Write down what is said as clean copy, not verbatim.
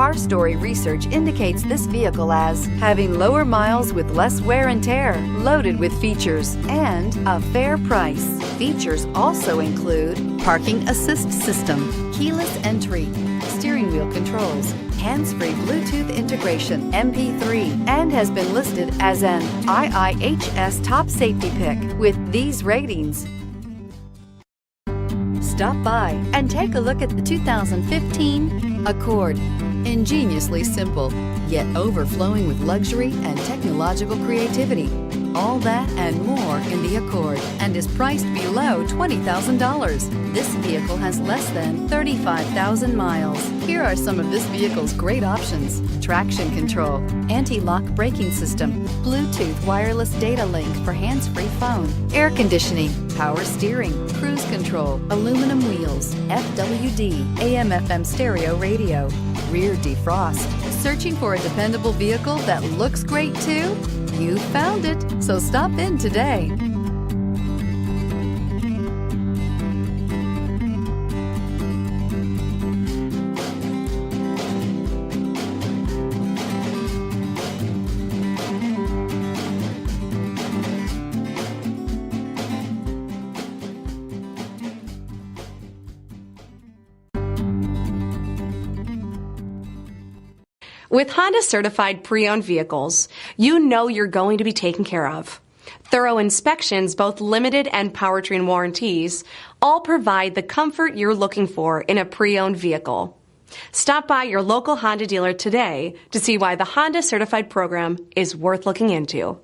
Car Story research indicates this vehicle as having lower miles with less wear and tear, loaded with features, and a fair price. Features also include parking assist system, keyless entry, steering wheel controls, hands-free Bluetooth integration, MP3, and has been listed as an IIHS top safety pick with these ratings. Stop by and take a look at the 2015 Accord. Ingeniously simple, yet overflowing with luxury and technological creativity. All that and more in the Accord, and is priced below $20,000. This vehicle has less than 35,000 miles. Here are some of this vehicle's great options: traction control, anti-lock braking system, Bluetooth wireless data link for hands-free phone, air conditioning, power steering, cruise control, aluminum wheels, FWD, AM/FM stereo radio, rear defrost. Searching for a dependable vehicle that looks great too? You found it, so stop in today. With Honda certified pre-owned vehicles, you know you're going to be taken care of. Thorough inspections, both limited and powertrain warranties, all provide the comfort you're looking for in a pre-owned vehicle. Stop by your local Honda dealer today to see why the Honda certified program is worth looking into.